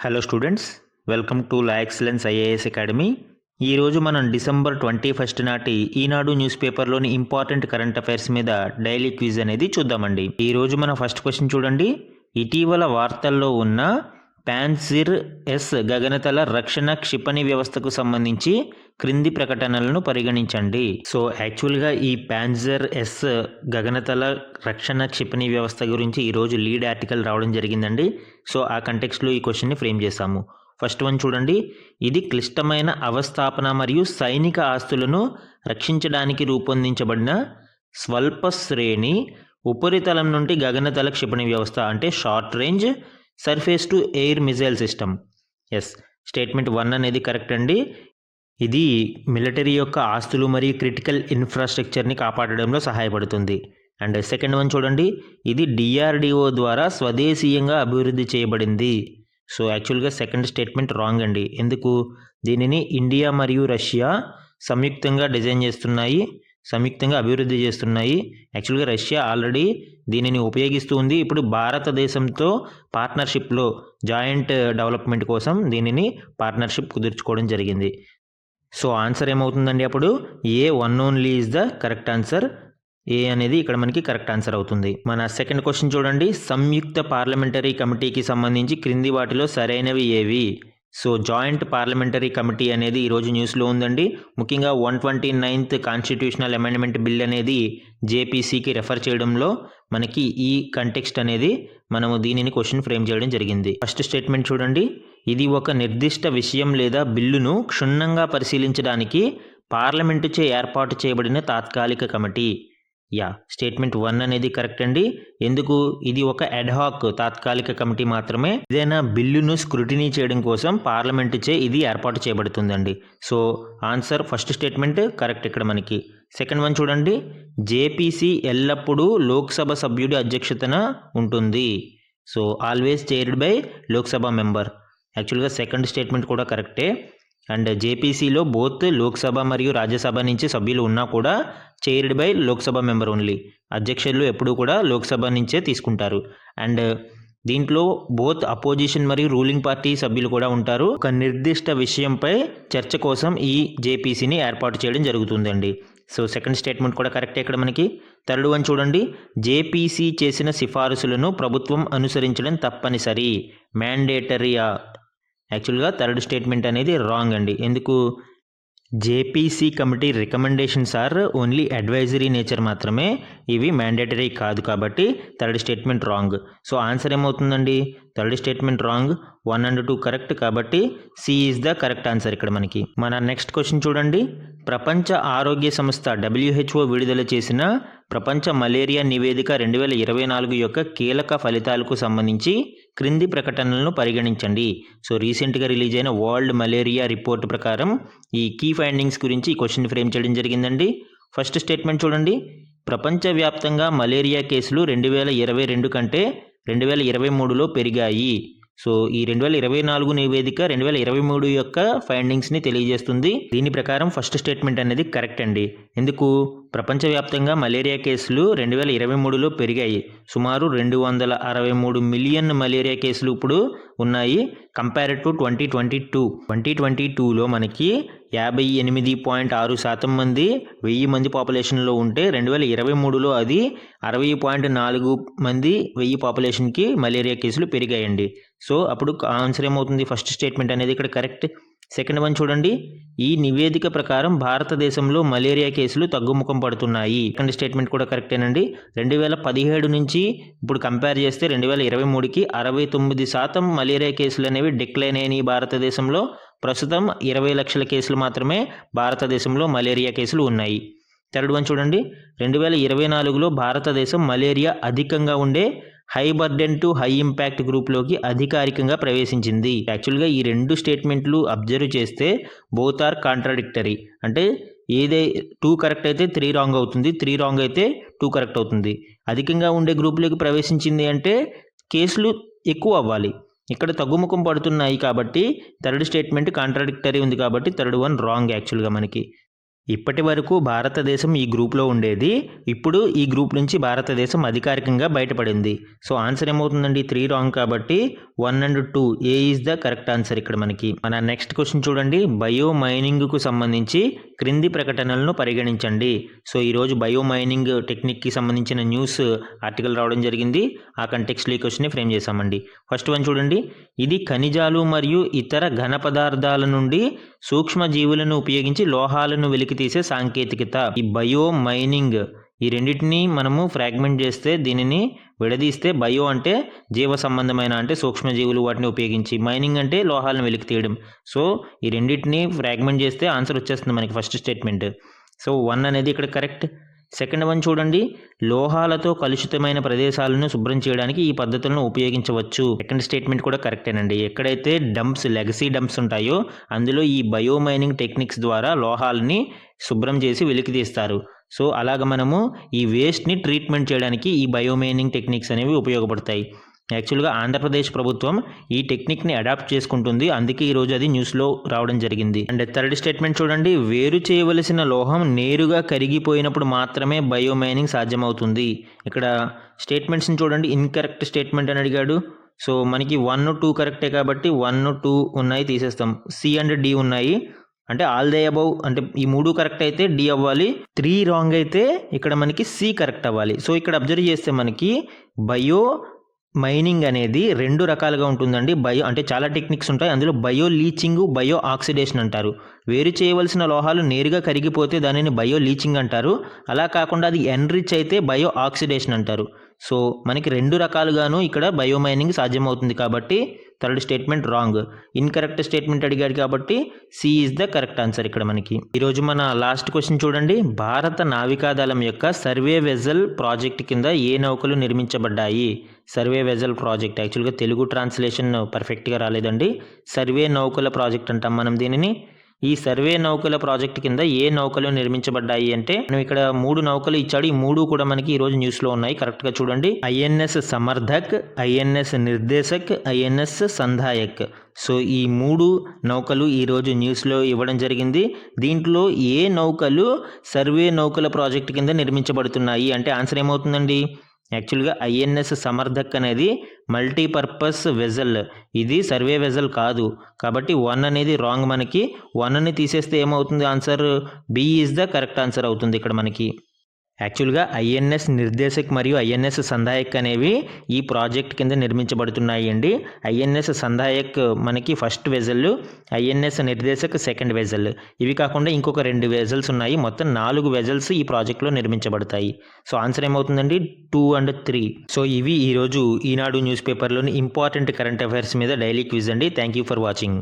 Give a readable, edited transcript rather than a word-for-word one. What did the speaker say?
Hello students, welcome to law excellence IAS academy. ఈరోజు మనం December 21 నాటి ఈనాడు న్యూస్ పేపర్లోని ఇంపార్టెంట్ కరెంట్ అఫైర్స్ మీద daily quiz అనేది చూద్దామండి. ఈరోజు మన ఫస్ట్ క్వశ్చన్ చూడండి. ఇటీవల వార్తల్లో ఉన్న ప్యాన్జిర్ ఎస్ గగనతల రక్షణ క్షిపణి వ్యవస్థకు సంబంధించి క్రింది ప్రకటనలను పరిగణించండి. సో యాక్చువల్గా ఈ ప్యాన్జిర్ ఎస్ గగనతల రక్షణ క్షిపణి వ్యవస్థ గురించి ఈరోజు లీడ్ ఆర్టికల్ రావడం జరిగిందండి. సో ఆ కంటెక్స్ట్లో ఈ క్వశ్చన్ని ఫ్రేమ్ చేశాము. ఫస్ట్ వన్ చూడండి. ఇది క్లిష్టమైన అవస్థాపన మరియు సైనిక ఆస్తులను రక్షించడానికి రూపొందించబడిన స్వల్ప శ్రేణి ఉపరితలం నుండి గగనతల క్షిపణి వ్యవస్థ, అంటే short range surface to air missile system. Yes, statement 1 అనేది కరెక్ట్ అండి. ఇది మిలిటరీ యొక్క ఆస్తులు మరియు క్రిటికల్ ఇన్ఫ్రాస్ట్రక్చర్ని కాపాడడంలో సహాయపడుతుంది. అండ్ సెకండ్ వన్ చూడండి. ఇది డిఆర్డిఓ ద్వారా స్వదేశీయంగా అభివృద్ధి చేయబడింది. సో యాక్చువల్గా సెకండ్ స్టేట్మెంట్ రాంగ్ అండి. ఎందుకు? దీనిని ఇండియా మరియు రష్యా సంయుక్తంగా సంయుక్తంగా అభివృద్ధి చేస్తున్నాయి. యాక్చువల్గా రష్యా ఆల్రెడీ దీనిని ఉపయోగిస్తూ ఉంది. ఇప్పుడు భారతదేశంతో పార్ట్నర్షిప్లో జాయింట్ డెవలప్మెంట్ కోసం దీనిని పార్ట్నర్షిప్ కుదుర్చుకోవడం జరిగింది. సో ఆన్సర్ ఏమవుతుందండి? అప్పుడు A one only is the correct answer. A అనేది ఇక్కడ మనకి కరెక్ట్ ఆన్సర్ అవుతుంది. మన సెకండ్ క్వశ్చన్ చూడండి. సంయుక్త పార్లమెంటరీ కమిటీకి సంబంధించి క్రింది వాటిలో సరైనవి ఏవి? సో జాయింట్ పార్లమెంటరీ కమిటీ అనేది ఈరోజు న్యూస్లో ఉందండి. ముఖ్యంగా 129th కాన్స్టిట్యూషనల్ అమెండ్మెంట్ బిల్ అనేది జేపీసీకి రెఫర్ చేయడంలో మనకి ఈ కంటెక్స్ట్ అనేది మనము దీనిని క్వశ్చన్ ఫ్రేమ్ చేయడం జరిగింది. ఫస్ట్ స్టేట్మెంట్ చూడండి. ఇది ఒక నిర్దిష్ట విషయం లేదా బిల్లును క్షుణ్ణంగా పరిశీలించడానికి పార్లమెంటుచే ఏర్పాటు చేయబడిన తాత్కాలిక కమిటీ. స్టేట్మెంట్ 1 అనేది కరెక్ట్ అండి. ఎందుకు? ఇది ఒక అడ్హాక్ తాత్కాలిక కమిటీ మాత్రమే. ఏదైనా బిల్లును స్క్రూటినీ చేయడం కోసం పార్లమెంటుచే ఇది ఏర్పాటు చేయబడుతుందండి. So answer first statement correct ఇక్కడ మనకి. సెకండ్ వన్ చూడండి. జేపీసీ ఎల్లప్పుడూ లోక్సభ సభ్యుడి అధ్యక్షతన ఉంటుంది. So always chaired by Lok Sabha member. యాక్చువల్గా సెకండ్ స్టేట్మెంట్ కూడా కరెక్టే. అండ్ జేపీసీలో బోత్ లోక్సభ మరియు రాజ్యసభ నుంచి సభ్యులు ఉన్నా కూడా chaired by Lok Sabha member only. అధ్యక్షులు ఎప్పుడూ కూడా లోక్సభ నుంచే తీసుకుంటారు. అండ్ దీంట్లో బోత్ అపోజిషన్ మరియు రూలింగ్ పార్టీ సభ్యులు కూడా ఉంటారు. ఒక నిర్దిష్ట విషయంపై చర్చ కోసం ఈ జేపీసీని ఏర్పాటు చేయడం జరుగుతుందండి. సో సెకండ్ స్టేట్మెంట్ కూడా కరెక్టే ఇక్కడ మనకి. థర్డ్ వన్ చూడండి. జేపీసీ చేసిన సిఫారసులను ప్రభుత్వం అనుసరించడం తప్పనిసరి, మ్యాండేటరీయా? యాక్చువల్గా థర్డ్ స్టేట్మెంట్ అనేది రాంగ్ అండి. ఎందుకు? JPC committee recommendations are only advisory nature మాత్రమే, ఇవి మ్యాండేటరీ కాదు. కాబట్టి third statement wrong. So answer ఏమవుతుందండి? Third statement wrong. 1 and 2 correct. కాబట్టి C is the correct answer ఇక్కడ మనకి. మన నెక్స్ట్ క్వశ్చన్ చూడండి. ప్రపంచ ఆరోగ్య సంస్థ WHO విడుదల చేసిన ప్రపంచ మలేరియా నివేదిక 2024 యొక్క కీలక ఫలితాలకు సంబంధించి క్రింది ప్రకటనలను పరిగణించండి. సో రీసెంట్గా రిలీజ్ అయిన వరల్డ్ మలేరియా రిపోర్ట్ ప్రకారం ఈ కీ ఫైండింగ్స్ గురించి ఈ క్వశ్చన్ ఫ్రేమ్ చేయడం జరిగిందండి. ఫస్ట్ స్టేట్మెంట్ చూడండి. ప్రపంచవ్యాప్తంగా మలేరియా కేసులు 2022 కంటే 2023లో పెరిగాయి. సో ఈ 2024 నివేదిక 2023 యొక్క ఫైండింగ్స్ని తెలియజేస్తుంది. దీని ప్రకారం ఫస్ట్ స్టేట్మెంట్ అనేది కరెక్ట్ అండి. ఎందుకు? ప్రపంచవ్యాప్తంగా మలేరియా కేసులు 2023లో పెరిగాయి. సుమారు 263 మిలియన్ మలేరియా కేసులు ఇప్పుడు ఉన్నాయి కంపేర్డ్ టు 2022లో మనకి 58.6% మంది 1000 మంది పాపులేషన్లో ఉంటే 2023లో అది 60.4 మంది 1000 పాపులేషన్కి మలేరియా కేసులు పెరిగాయండి. సో అప్పుడు ఆన్సర్ ఏమవుతుంది? ఫస్ట్ స్టేట్మెంట్ అనేది ఇక్కడ కరెక్ట్. సెకండ్ వన్ చూడండి. ఈ నివేదిక ప్రకారం భారతదేశంలో మలేరియా కేసులు తగ్గుముఖం పడుతున్నాయి. సెకండ్ స్టేట్మెంట్ కూడా కరెక్టేనండి. 2017 నుంచి ఇప్పుడు కంపేర్ చేస్తే 2023కి 69% మలేరియా కేసులు అనేవి డిక్లైన్ అయినాయి భారతదేశంలో. ప్రస్తుతం 20 లక్షల కేసులు మాత్రమే భారతదేశంలో మలేరియా కేసులు ఉన్నాయి. థర్డ్ వన్ చూడండి. 2024లో భారతదేశం మలేరియా అధికంగా ఉండే high burden to high impact గ్రూప్లోకి అధికారికంగా ప్రవేశించింది. యాక్చువల్గా ఈ రెండు స్టేట్మెంట్లు అబ్జర్వ్ చేస్తే బోత్ ఆర్ కాంట్రాడిక్టరీ. అంటే ఏదే 2 కరెక్ట్ అయితే 3 రాంగ్ అవుతుంది, 3 రాంగ్ అయితే 2 కరెక్ట్ అవుతుంది. అధికంగా ఉండే గ్రూప్లోకి ప్రవేశించింది అంటే కేసులు ఎక్కువ అవ్వాలి. ఇక్కడ తగ్గుముఖం పడుతున్నాయి కాబట్టి థర్డ్ స్టేట్మెంట్ కాంట్రాడిక్టరీ ఉంది. కాబట్టి థర్డ్ వన్ రాంగ్ యాక్చువల్గా మనకి. ఇప్పటి వరకు భారతదేశం ఈ గ్రూప్లో ఉండేది. ఇప్పుడు ఈ గ్రూప్ నుంచి భారతదేశం అధికారికంగా బయటపడింది. సో ఆన్సర్ ఏమవుతుందండి? 3 రాంగ్ కాబట్టి 1 and 2 A is the correct answer ఇక్కడ మనకి. మన నెక్స్ట్ క్వశ్చన్ చూడండి. బయో మైనింగ్కు సంబంధించి క్రింది ప్రకటనలను పరిగణించండి. సో ఈరోజు బయో మైనింగ్ టెక్నిక్కి సంబంధించిన న్యూస్ ఆర్టికల్ రావడం జరిగింది. ఆ కంటెక్స్ట్లో ఈ క్వశ్చన్ని ఫ్రేమ్ చేశామండి. ఫస్ట్ వన్ చూడండి. ఇది ఖనిజాలు మరియు ఇతర ఘన పదార్థాల నుండి సూక్ష్మజీవులను ఉపయోగించి లోహాలను వెలికితీసే సాంకేతికత. ఈ బయో మైనింగ్ ఈ రెండింటిని మనము ఫ్రాగ్మెంట్ చేస్తే, దీనిని విడదీస్తే, బయో అంటే జీవ సంబంధమైన అంటే సూక్ష్మజీవులు వాటిని ఉపయోగించి, మైనింగ్ అంటే లోహాలను వెలికి తీయడం. సో ఈ రెండింటిని ఫ్రాగ్మెంట్ చేస్తే ఆన్సర్ వచ్చేస్తుంది మనకి ఫస్ట్ స్టేట్మెంట్. సో 1 అనేది ఇక్కడ కరెక్ట్. సెకండ్ వన్ చూడండి. లోహాలతో కలుషితమైన ప్రదేశాలను శుభ్రం చేయడానికి ఈ పద్ధతులను ఉపయోగించవచ్చు. సెకండ్ స్టేట్మెంట్ కూడా కరెక్టేనండి. ఎక్కడైతే డంప్స్, లెగసీ డంప్స్ ఉంటాయో అందులో ఈ బయో మైనింగ్ టెక్నిక్స్ ద్వారా లోహాలని శుభ్రం చేసి వెలికి తీస్తారు. సో అలాగ మనము ఈ వేస్ట్ని ట్రీట్మెంట్ చేయడానికి ఈ బయో మైనింగ్ టెక్నిక్స్ అనేవి ఉపయోగపడతాయి. యాక్చువల్గా ఆంధ్రప్రదేశ్ ప్రభుత్వం ఈ టెక్నిక్ని అడాప్ట్ చేసుకుంటుంది. అందుకే ఈరోజు అది న్యూస్లో రావడం జరిగింది. అండ్ థర్డ్ స్టేట్మెంట్ చూడండి. వేరు చేయవలసిన లోహం నేరుగా కరిగిపోయినప్పుడు మాత్రమే బయో మైనింగ్ సాధ్యమవుతుంది. ఇక్కడ స్టేట్మెంట్స్ని చూడండి. ఇన్కరెక్ట్ స్టేట్మెంట్ అని అడిగాడు. సో మనకి 1, 2 కరెక్టే కాబట్టి 1, 2 ఉన్నాయి తీసేస్తాం. సి అండ్ డి ఉన్నాయి. అంటే ఆల్ దే అబౌవ్ అంటే ఈ 3 కరెక్ట్ అయితే డి అవ్వాలి. 3 రాంగ్ అయితే ఇక్కడ మనకి సి కరెక్ట్ అవ్వాలి. సో ఇక్కడ అబ్జర్వ్ చేస్తే మనకి బయో మైనింగ్ అనేది 2 రకాలుగా ఉంటుందండి. బయో అంటే చాలా టెక్నిక్స్ ఉంటాయి. అందులో బయో లీచింగ్, బయో ఆక్సిడేషన్ అంటారు. వేరు చేయవలసిన లోహాలు నేరుగా కరిగిపోతే దానిని బయో లీచింగ్ అంటారు. అలా కాకుండా అది ఎన్రిచ్ అయితే బయో ఆక్సిడేషన్ అంటారు. సో మనకి 2 రకాలుగాను ఇక్కడ బయో మైనింగ్ సాధ్యమవుతుంది కాబట్టి third statement wrong. Incorrect statement అడిగాడు కాబట్టి C is the correct answer ఇక్కడ మనకి. ఈరోజు మన లాస్ట్ క్వశ్చన్ చూడండి. భారత నావికాదళం యొక్క సర్వే వెజల్ ప్రాజెక్ట్ కింద ఏ నౌకలు నిర్మించబడ్డాయి? సర్వే వెజల్ ప్రాజెక్ట్ యాక్చువల్గా తెలుగు ట్రాన్స్లేషన్ పర్ఫెక్ట్గా రాలేదండి. సర్వే నౌకల ప్రాజెక్ట్ అంటాం మనం దీనిని. ఈ సర్వే నౌకల ప్రాజెక్ట్ కింద ఏ నౌకలు నిర్మించబడ్డాయి అంటే మనం ఇక్కడ 3 నౌకలు ఇచ్చాడు. ఈ 3 కూడా మనకి ఈరోజు న్యూస్లో ఉన్నాయి. కరెక్ట్గా చూడండి. INS Samarthak, INS Nirdeshak, INS Sandhayak. So ఈ 3 నౌకలు ఈరోజు న్యూస్లో ఇవ్వడం జరిగింది. దీంట్లో ఏ నౌకలు సర్వే నౌకల ప్రాజెక్ట్ కింద నిర్మించబడుతున్నాయి అంటే ఆన్సర్ ఏమవుతుందండి? యాక్చువల్గా ఐఎన్ఎస్ సమర్థక్ అనేది మల్టీపర్పస్ వెజల్, ఇది సర్వే వెజల్ కాదు. కాబట్టి 1 అనేది రాంగ్ మనకి. 1ని తీసేస్తే ఏమవుతుంది? Answer B is the correct answer అవుతుంది ఇక్కడ మనకి. యాక్చువల్గా ఐఎన్ఎస్ నిర్దేశక్ మరియు ఐఎన్ఎస్ సంధాయక్ అనేవి ఈ ప్రాజెక్ట్ కింద నిర్మించబడుతున్నాయి అండి. ఐఎన్ఎస్ సంధాయక్ మనకి first vessel, INS Nirdeshak second vessel. ఇవి కాకుండా ఇంకొక 2 వెజల్స్ ఉన్నాయి. మొత్తం 4 వెజల్స్ ఈ ప్రాజెక్ట్లో నిర్మించబడతాయి. సో ఆన్సర్ ఏమవుతుందండి? 2 అండ్ 3. సో ఇవి ఈరోజు ఈనాడు న్యూస్ పేపర్లోని ఇంపార్టెంట్ కరెంట్ అఫైర్స్ మీద డైలీ క్విజ్ అండి. Thank you for watching.